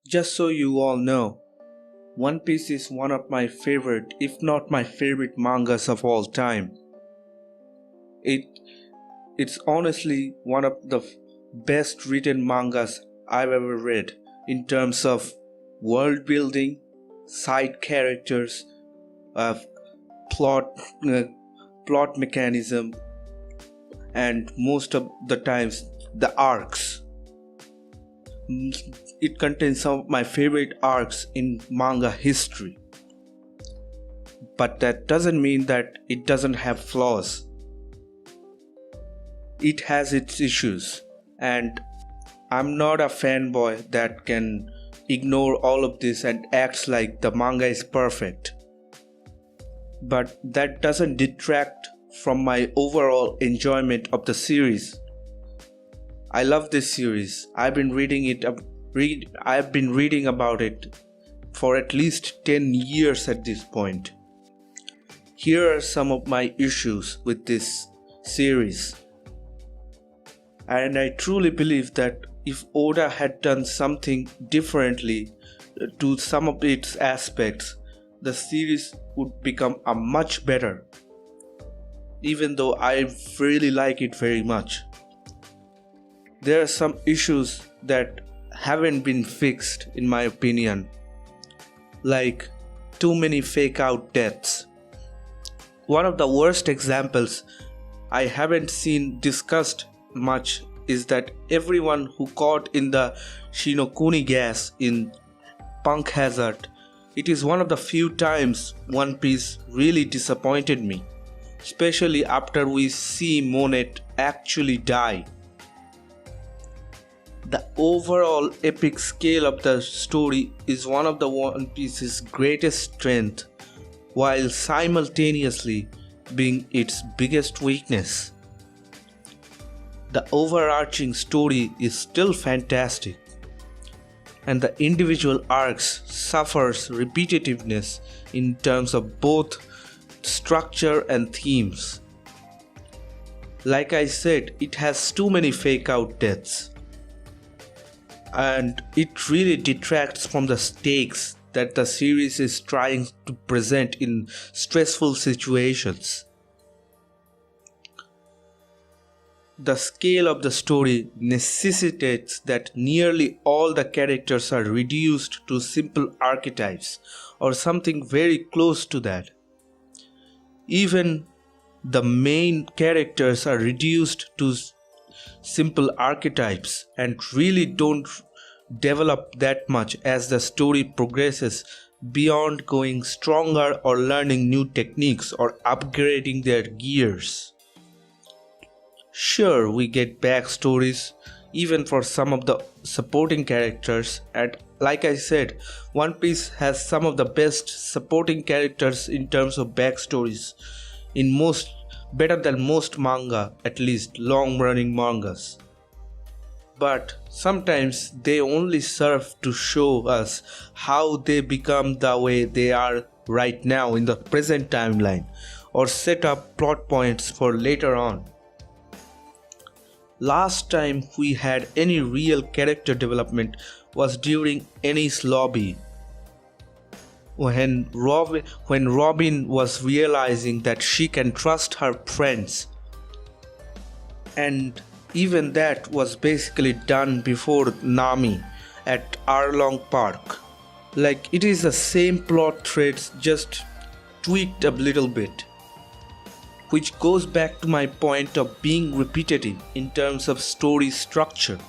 Just so you all know, One Piece is one of my favorite, if not my favorite mangas of all time. It it's honestly one of the best written mangas I've ever read in terms of world building, side characters, uh, plot uh, plot mechanism, and most of the times the arcs. It contains some of my favorite arcs in manga history. But that doesn't mean that it doesn't have flaws. It has its issues, and I'm not a fanboy that can ignore all of this and acts like the manga is perfect. But that doesn't detract from my overall enjoyment of the series. I love this series. I've been reading about it for at least 10 years at this point. Here are some of my issues with this series. And I truly believe that if Oda had done something differently to some of its aspects, the series would become a much better. Even though I really like it very much. There are some issues that haven't been fixed in my opinion, like too many fake out deaths. One of the worst examples I haven't seen discussed much is that everyone who caught in the Shinokuni gas in Punk Hazard. It is one of the few times One Piece really disappointed me, especially after we see Monet actually die. The overall epic scale of the story is one of the One Piece's greatest strengths, while simultaneously being its biggest weakness. The overarching story is still fantastic, and the individual arcs suffers repetitiveness in terms of both structure and themes. Like I said, it has too many fake out deaths, and it really detracts from the stakes that the series is trying to present in stressful situations. The scale of the story necessitates that nearly all the characters are reduced to simple archetypes or something very close to that. Even the main characters are reduced to simple archetypes and really don't develop that much as the story progresses beyond going stronger or learning new techniques or upgrading their gears. Sure, we get backstories even for some of the supporting characters, and like I said, One Piece has some of the best supporting characters in terms of backstories in most better than most manga, at least long running mangas. But sometimes they only serve to show us how they become the way they are right now in the present timeline, or set up plot points for later on. Last time we had any real character development was during Enies Lobby, when Robin was realizing that she can trust her friends, and even that was basically done before Nami at Arlong Park. Like, it is the same plot threads, just tweaked a little bit, which goes back to my point of being repetitive in terms of story structure.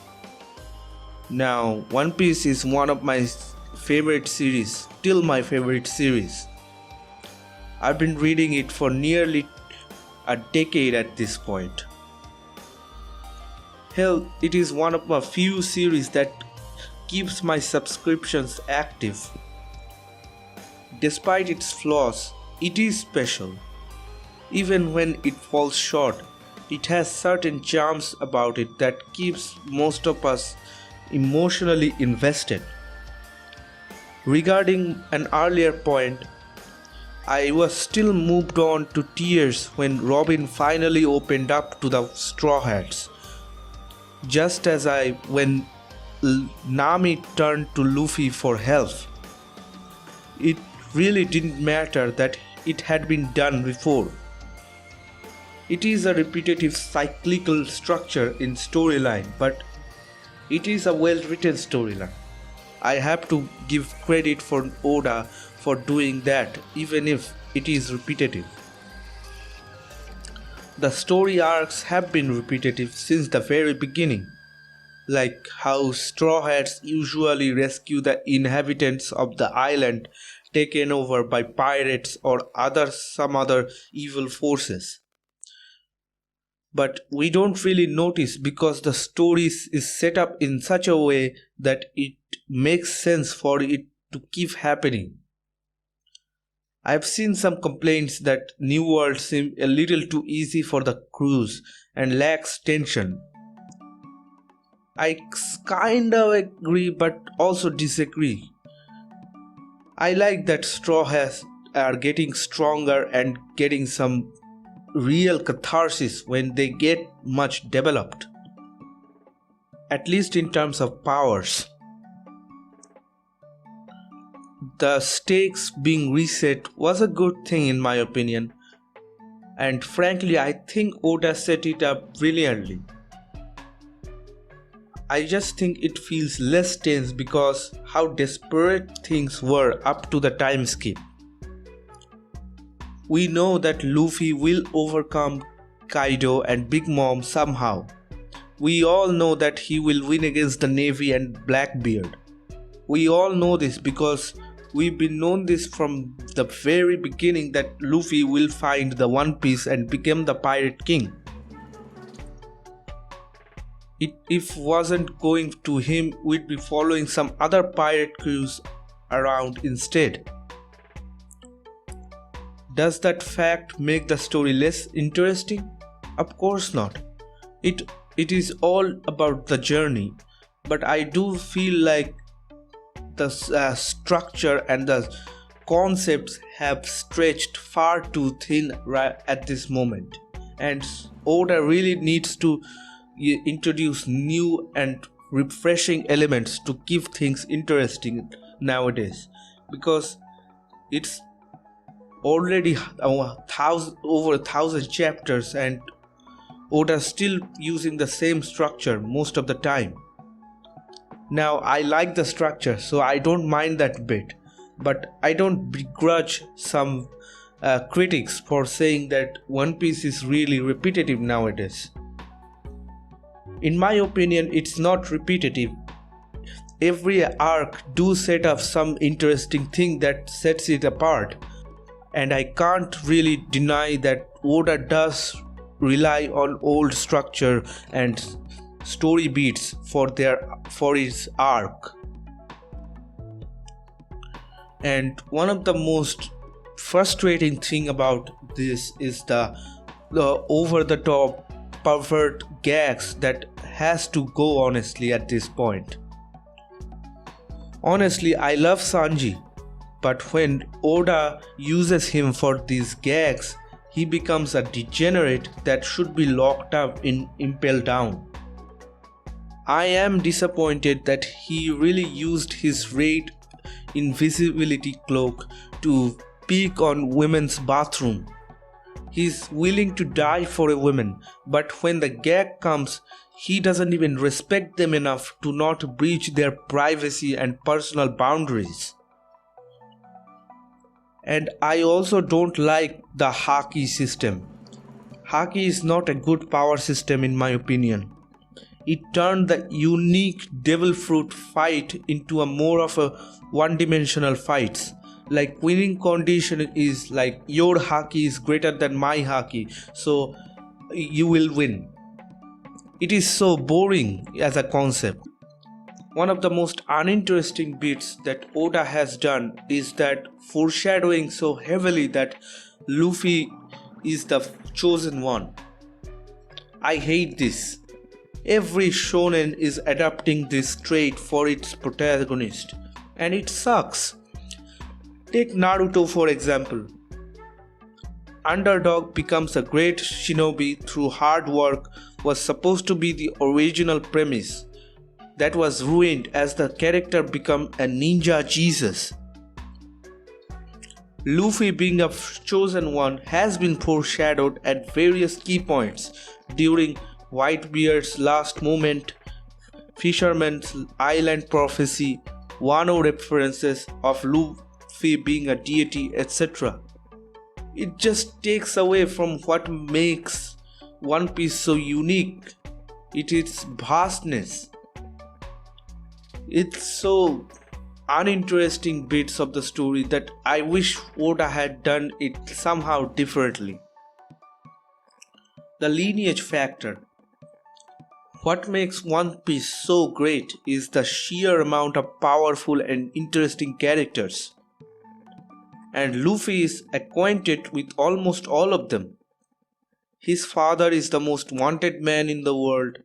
Now, One Piece is one of my favorite series, still my favorite series. I've been reading it for nearly a decade at this point. Hell, it is one of a few series that keeps my subscriptions active. Despite its flaws, it is special. Even when it falls short, it has certain charms about it that keeps most of us emotionally invested. Regarding an earlier point, I was still moved on to tears when Robin finally opened up to the Straw Hats. Just as when Nami turned to Luffy for help. It really didn't matter that it had been done before. It is a repetitive cyclical structure in storyline, but it is a well-written storyline. I have to give credit for Oda for doing that, even if it is repetitive. The story arcs have been repetitive since the very beginning, like how Straw Hats usually rescue the inhabitants of the island taken over by pirates or some other evil forces. But we don't really notice because the story is set up in such a way that it makes sense for it to keep happening. I've seen some complaints that New World seemed a little too easy for the crews and lacks tension. I kinda agree but also disagree. I like that Straw Hats are getting stronger and getting some real catharsis when they get much developed, at least in terms of powers. The stakes being reset was a good thing in my opinion, and frankly I think Oda set it up brilliantly. I just think it feels less tense because how desperate things were up to the time skip. We know that Luffy will overcome Kaido and Big Mom somehow. We all know that he will win against the Navy and Blackbeard. We all know this because we've been known this from the very beginning that Luffy will find the One Piece and become the Pirate King. If wasn't going to him, we'd be following some other pirate crews around instead. Does that fact make the story less interesting? Of course not. It is all about the journey, but I do feel like the structure and the concepts have stretched far too thin right at this moment, and Oda really needs to introduce new and refreshing elements to keep things interesting nowadays, because it's already over 1,000 chapters and Oda's still using the same structure most of the time. Now I like the structure, so I don't mind that bit, but I don't begrudge some critics for saying that One Piece is really repetitive nowadays. In my opinion, it's not repetitive. Every arc do set up some interesting thing that sets it apart, and I can't really deny that Oda does rely on old structure and story beats for its arc. And one of the most frustrating thing about this is the over the top pervert gags that has to go honestly at this point. Honestly, I love Sanji, but when Oda uses him for these gags, he becomes a degenerate that should be locked up in Impel Down. I am disappointed that he really used his Raid invisibility cloak to peek on women's bathroom. He's willing to die for a woman, but when the gag comes, he doesn't even respect them enough to not breach their privacy and personal boundaries. And I also don't like the Haki system. Haki is not a good power system in my opinion. It turned the unique devil fruit fight into a more of a one-dimensional fights. Like winning condition is like your Haki is greater than my Haki, so you will win. It is so boring as a concept. One of the most uninteresting bits that Oda has done is that foreshadowing so heavily that Luffy is the chosen one. I hate this. Every shonen is adapting this trait for its protagonist, and it sucks. Take Naruto for example. Underdog becomes a great shinobi through hard work was supposed to be the original premise. that was ruined as the character became a ninja Jesus. Luffy being a chosen one has been foreshadowed at various key points during Whitebeard's last moment, Fisherman's Island prophecy, Wano references of Luffy being a deity, etc. It just takes away from what makes One Piece so unique. It is vastness. It's so uninteresting bits of the story that I wish Oda had done it somehow differently. The lineage factor. What makes One Piece so great is the sheer amount of powerful and interesting characters. And Luffy is acquainted with almost all of them. His father is the most wanted man in the world.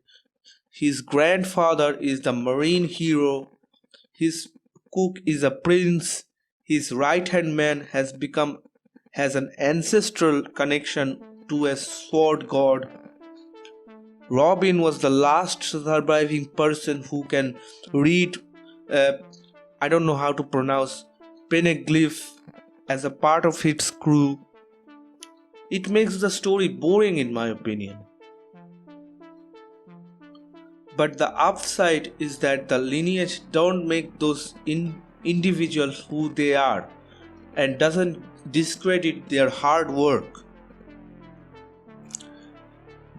His grandfather is the marine hero. His cook is a prince. His right-hand man has an ancestral connection to a sword god. Robin was the last surviving person who can read, I don't know how to pronounce, Peneglyph as a part of its crew. It makes the story boring in my opinion. But the upside is that the lineage don't make those individuals who they are and doesn't discredit their hard work.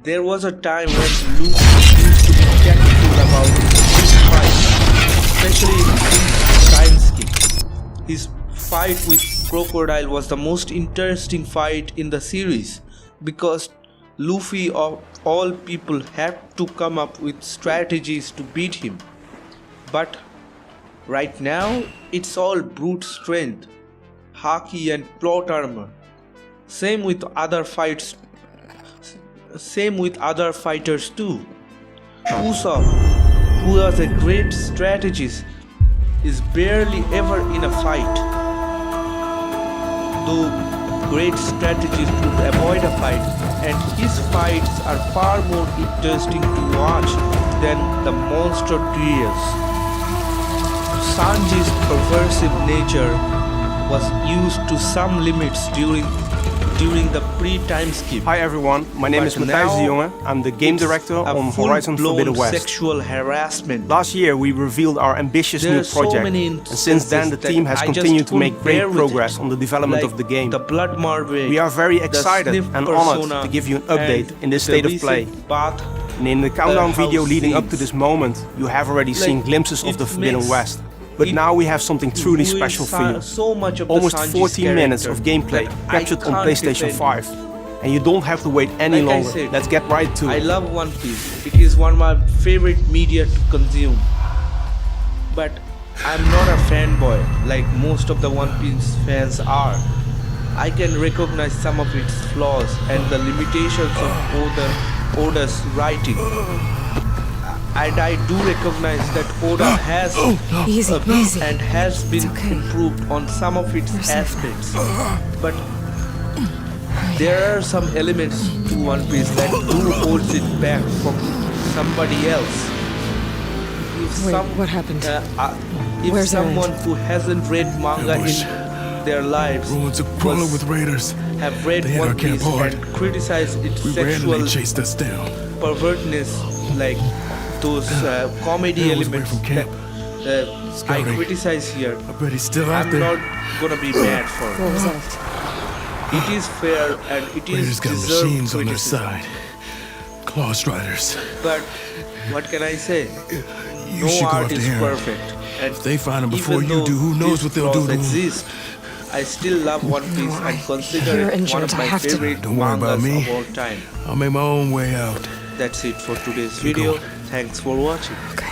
There was a time when Luffy used to be tactful about his fight, especially in his time skip. His fight with Crocodile was the most interesting fight in the series because Luffy of all people had to come up with strategies to beat him. But right now it's all brute strength, haki and plot armor. Same with other fighters too. Usopp, who was a great strategist, is barely ever in a fight. Though great strategists would avoid a fight, and his fights are far more interesting to watch than the monster trios. Sanji's perversive nature was used to some limits during the pre-time skip. Hi everyone, my name is Matthijs de Jonge. I'm the game director on Horizon Forbidden West. Sexual harassment. Last year we revealed our ambitious new project, and since then the team has continued to make great progress on the development of the game. The Blood Marvel. We are very excited and honored to give you an update in this state of play. And in the countdown video leading up to this moment, you have already seen glimpses of the Forbidden West. But now we have something truly special for you. Almost 14 minutes of gameplay captured on PlayStation 5. And you don't have to wait any longer. Let's get right to it. I love One Piece. It is one of my favorite media to consume. But I'm not a fanboy like most of the One Piece fans are. I can recognize some of its flaws and the limitations of Oda's writing. And I do recognize that Oda has and has been improved on some of its aspects. But there are some elements to One Piece that do hold it back from somebody else. What happened? If someone who hasn't read manga in their lives have read One Piece and criticized its sexual pervertness, like those comedy elements that I criticize here, I'm not gonna be mad for it. What was that? It is fair and it is deserved criticism. Claw Striders. But what can I say? No art is perfect, and if they find them before you do, who knows what they'll do to exist, I still love One Piece and consider it one of my favorite mangas of all time. I'll make my own way out. That's it for today's video. Thanks for watching. Okay.